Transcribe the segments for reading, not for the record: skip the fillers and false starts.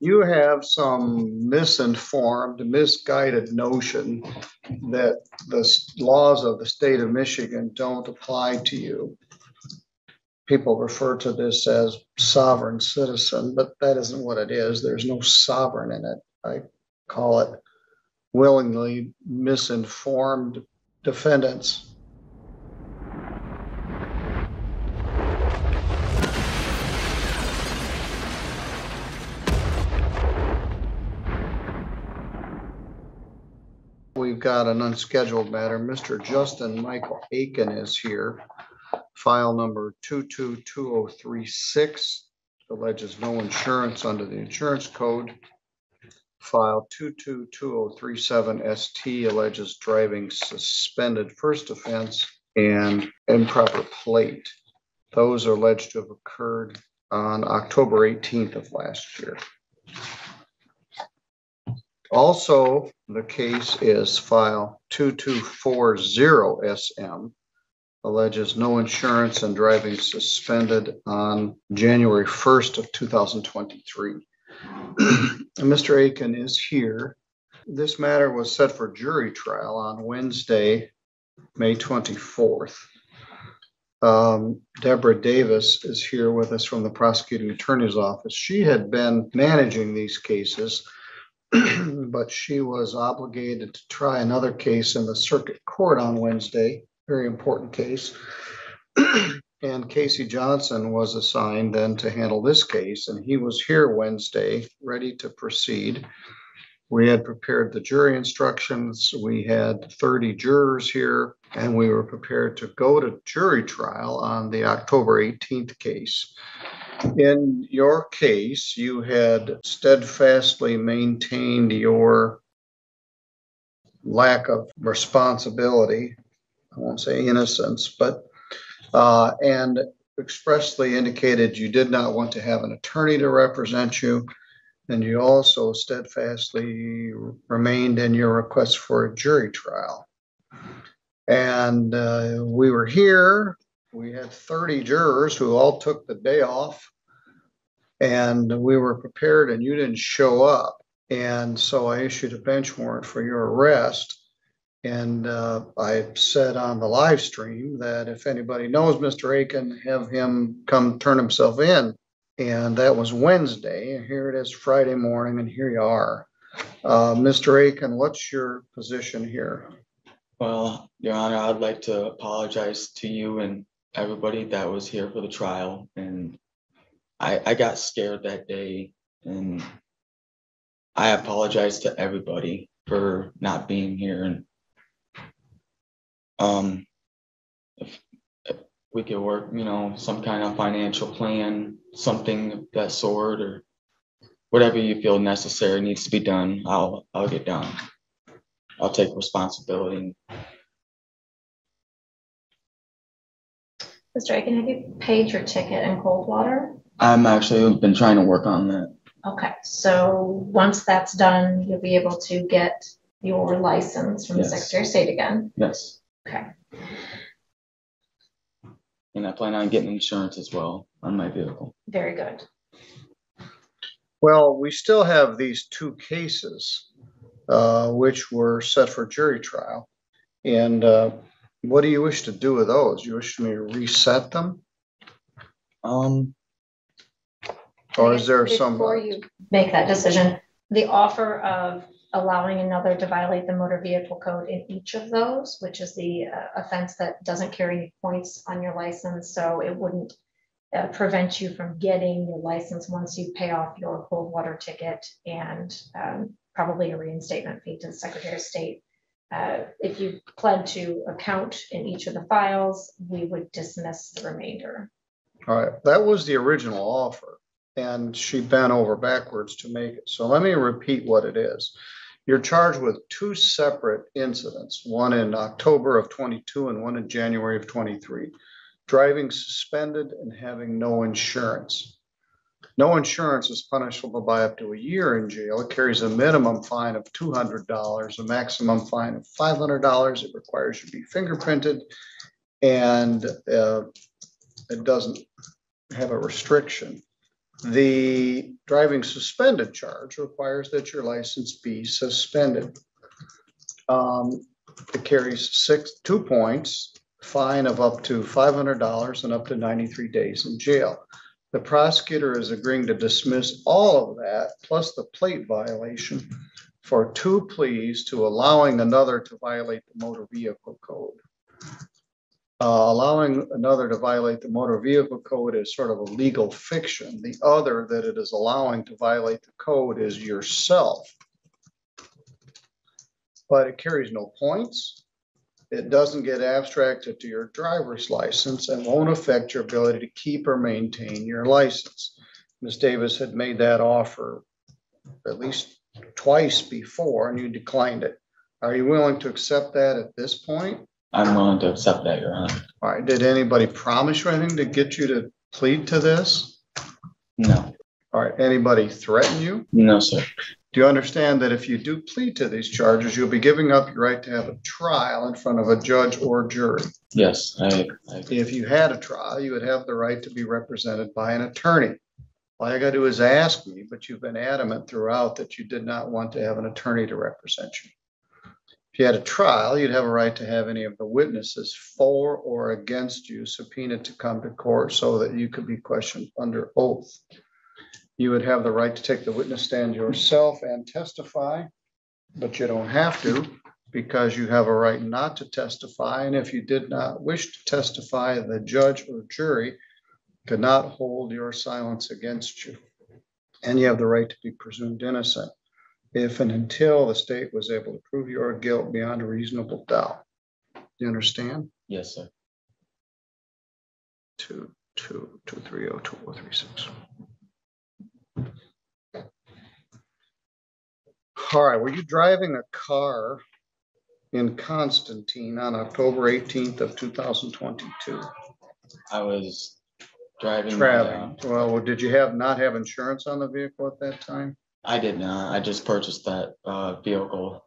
You have some misinformed, misguided notion that the laws of the state of Michigan don't apply to you. People refer to this as sovereign citizen, but that isn't what it is. There's no sovereign in it. I call it willingly misinformed defendants. We've got an unscheduled matter. Mr. Justin Michael Aiken is here. File number 222036 alleges no insurance under the insurance code. File 222037 ST alleges driving suspended first offense and improper plate. Those are alleged to have occurred on October 18th of last year. Also, the case is file 2240 SM, alleges no insurance and driving suspended on January 1st of 2023. Mr. Aiken is here. This matter was set for jury trial on Wednesday, May 24th. Deborah Davis is here with us from the prosecuting attorney's office. She had been managing these cases, but she was obligated to try another case in the circuit court on Wednesday, very important case. And Casey Johnson was assigned then to handle this case, and he was here Wednesday, ready to proceed. We had prepared the jury instructions. We had 30 jurors here, and we were prepared to go to jury trial on the October 18th case. In your case, you had steadfastly maintained your lack of responsibility. I won't say innocence, but and expressly indicated you did not want to have an attorney to represent you. And you also steadfastly remained in your request for a jury trial. And we were here. We had 30 jurors who all took the day off, and we were prepared, and you didn't show up. And so I issued a bench warrant for your arrest. And I said on the live stream that if anybody knows Mr. Aiken, have him come turn himself in. And that was Wednesday. And here it is Friday morning, and here you are. Mr. Aiken, what's your position here? Well, Your Honor, I'd like to apologize to you and everybody that was here for the trial. And I got scared that day, and I apologize to everybody for not being here. And if we could work, some kind of financial plan, something of that sort, or whatever you feel necessary needs to be done, I'll get done. I'll take responsibility. Mr. Aiken, have you paid your ticket in Coldwater? I'm actually been trying to work on that. Okay, so once that's done, you'll be able to get your license from the Secretary of State again? Yes. Okay. And I plan on getting insurance as well on my vehicle. Very good. Well, we still have these two cases, which were set for jury trial. And what do you wish to do with those? You wish me to reset them? Or is there some... Before you make that decision, the offer of allowing another to violate the motor vehicle code in each of those, which is the offense that doesn't carry any points on your license, so it wouldn't prevent you from getting your license once you pay off your Coldwater ticket and probably a reinstatement fee to the Secretary of State. If you pled to account in each of the files, we would dismiss the remainder. All right, that was the original offer, and she bent over backwards to make it. So let me repeat what it is. You're charged with two separate incidents, one in October of 22 and one in January of 23. Driving suspended and having no insurance. No insurance is punishable by up to a year in jail. It carries a minimum fine of $200, a maximum fine of $500. It requires you to be fingerprinted, and it doesn't have a restriction. The driving suspended charge requires that your license be suspended. It carries 2 points, fine of up to $500 and up to 93 days in jail. The prosecutor is agreeing to dismiss all of that, plus the plate violation, for 2 pleas to allowing another to violate the motor vehicle code. Allowing another to violate the motor vehicle code is sort of a legal fiction. The other that it is allowing to violate the code is yourself. But it carries no points. It doesn't get abstracted to your driver's license and won't affect your ability to keep or maintain your license. Ms. Davis had made that offer at least twice before and you declined it. Are you willing to accept that at this point? I'm willing to accept that, Your Honor. All right. Did anybody promise you anything to get you to plead to this? No. All right. Anybody threaten you? No, sir. Do you understand that if you do plead to these charges, you'll be giving up your right to have a trial in front of a judge or jury? Yes, I If you had a trial, you would have the right to be represented by an attorney. All you got to do is ask me, but you've been adamant throughout that you did not want to have an attorney to represent you. If you had a trial, you'd have a right to have any of the witnesses for or against you subpoenaed to come to court so that you could be questioned under oath. You would have the right to take the witness stand yourself and testify, but you don't have to because you have a right not to testify. And if you did not wish to testify, the judge or jury could not hold your silence against you. And you have the right to be presumed innocent if and until the state was able to prove your guilt beyond a reasonable doubt. Do you understand? Yes, sir. 2230236. All right, were you driving a car in Constantine on October 18th of 2022? I was driving. Traveling. Well, did you not have insurance on the vehicle at that time? I did not. I just purchased that vehicle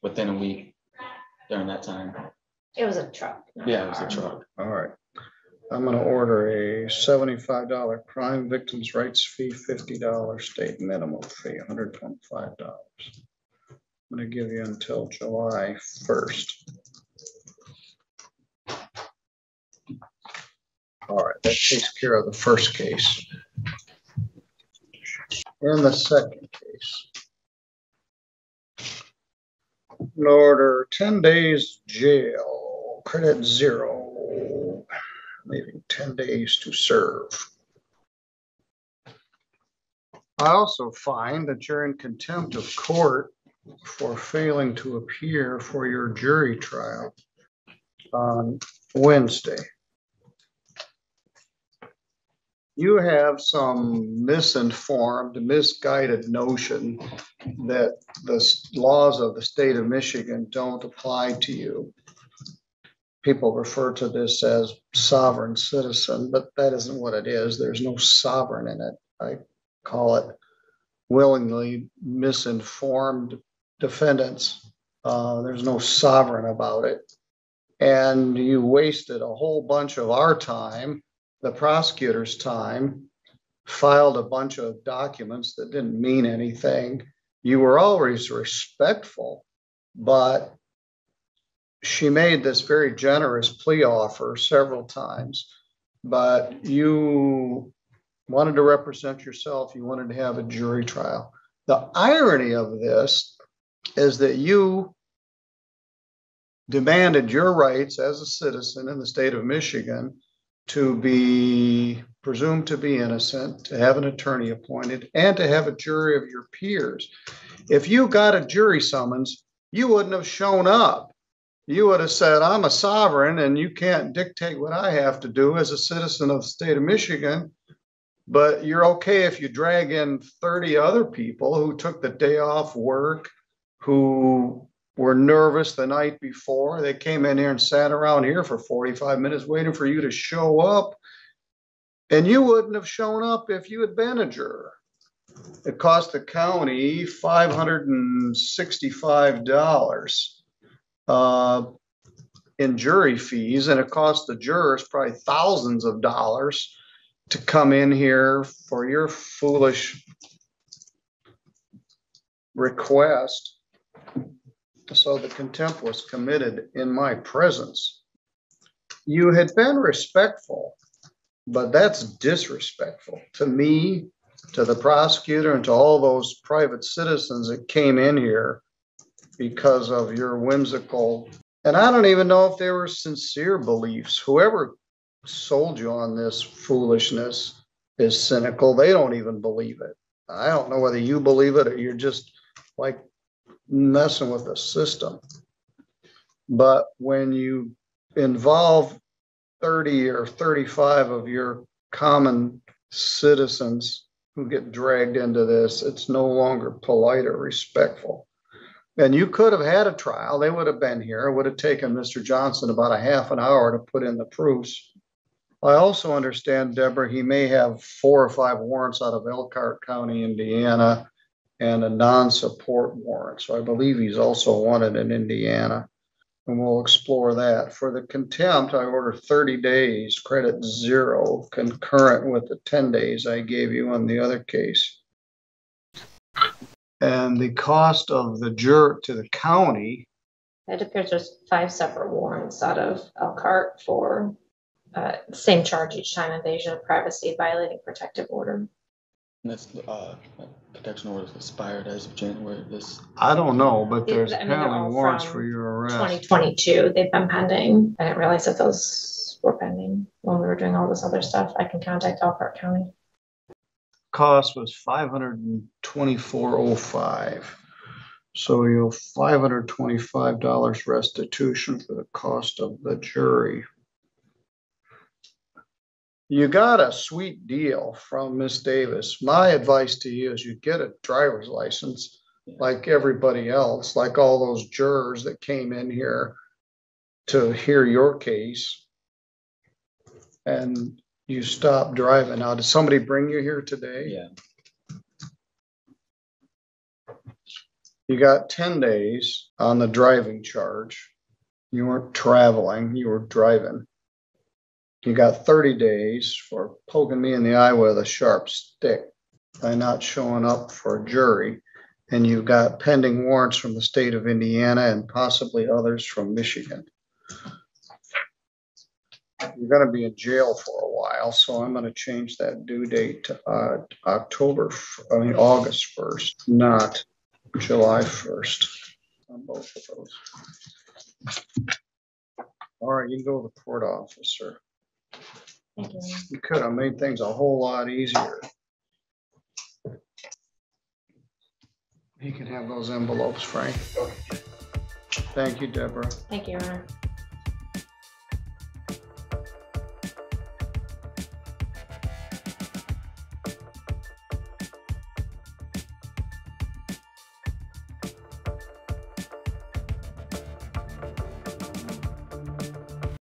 within a week during that time. It was a truck. Yeah, it was a truck. All right. I'm going to order a $75 crime victims' rights fee, $50 state minimum fee, $125. I'm going to give you until July 1st. All right, that takes care of the first case. In the second case, an order 10 days jail, credit 0, leaving 10 days to serve. I also find that you're in contempt of court for failing to appear for your jury trial on Wednesday. You have some misinformed, misguided notion that the laws of the state of Michigan don't apply to you. People refer to this as sovereign citizen, but that isn't what it is. There's no sovereign in it. I call it willingly misinformed defendants. There's no sovereign about it. And you wasted a whole bunch of our time, the prosecutor's time, filed a bunch of documents that didn't mean anything. You were always respectful, but she made this very generous plea offer several times, but you wanted to represent yourself. You wanted to have a jury trial. The irony of this is that you demanded your rights as a citizen in the state of Michigan to be presumed to be innocent, to have an attorney appointed, and to have a jury of your peers. If you got a jury summons, you wouldn't have shown up. You would have said, I'm a sovereign and you can't dictate what I have to do as a citizen of the state of Michigan, but you're okay if you drag in 30 other people who took the day off work, who were nervous the night before. They came in here and sat around here for 45 minutes waiting for you to show up. And you wouldn't have shown up if you had been a juror. It cost the county $565 in jury fees, and it cost the jurors probably thousands of dollars to come in here for your foolish request. So the contempt was committed in my presence. You had been respectful, but that's disrespectful to me, to the prosecutor, and to all those private citizens that came in here because of your whimsical, and I don't even know if they were sincere beliefs. Whoever sold you on this foolishness is cynical. They don't even believe it. I don't know whether you believe it or you're just like messing with the system. But when you involve 30 or 35 of your common citizens who get dragged into this, it's no longer polite or respectful. And you could have had a trial. They would have been here. It would have taken Mr. Johnson about a half an hour to put in the proofs. I also understand, Deborah, he may have 4 or 5 warrants out of Elkhart County, Indiana, and a non-support warrant. So I believe he's also wanted in Indiana. And we'll explore that. For the contempt, I order 30 days, credit 0, concurrent with the 10 days I gave you on the other case. And the cost of the juror to the county. It appears there's 5 separate warrants out of Elkhart for same charge each time: invasion of privacy, violating protective order. And that's protection order expired as of January of this. I don't know, but there's they're apparently all warrants from for your arrest. 2022. They've been pending. I didn't realize that those were pending when we were doing all this other stuff. I can contact Elkhart County. Cost was $524.05. So you'll $525 restitution for the cost of the jury. You got a sweet deal from Miss Davis. My advice to you is you get a driver's license like everybody else, like all those jurors that came in here to hear your case, and you stop driving. Now, did somebody bring you here today? Yeah. You got 10 days on the driving charge. You weren't traveling, you were driving. You got 30 days for poking me in the eye with a sharp stick by not showing up for a jury. And you've got pending warrants from the state of Indiana and possibly others from Michigan. You're going to be in jail for a while, so I'm going to change that due date to August 1st, not July 1st on both of those. All right, you can go to the court office, sir. Thank you. You could have made things a whole lot easier. You can have those envelopes, Frank. Thank you, Deborah. Thank you, Your Honor.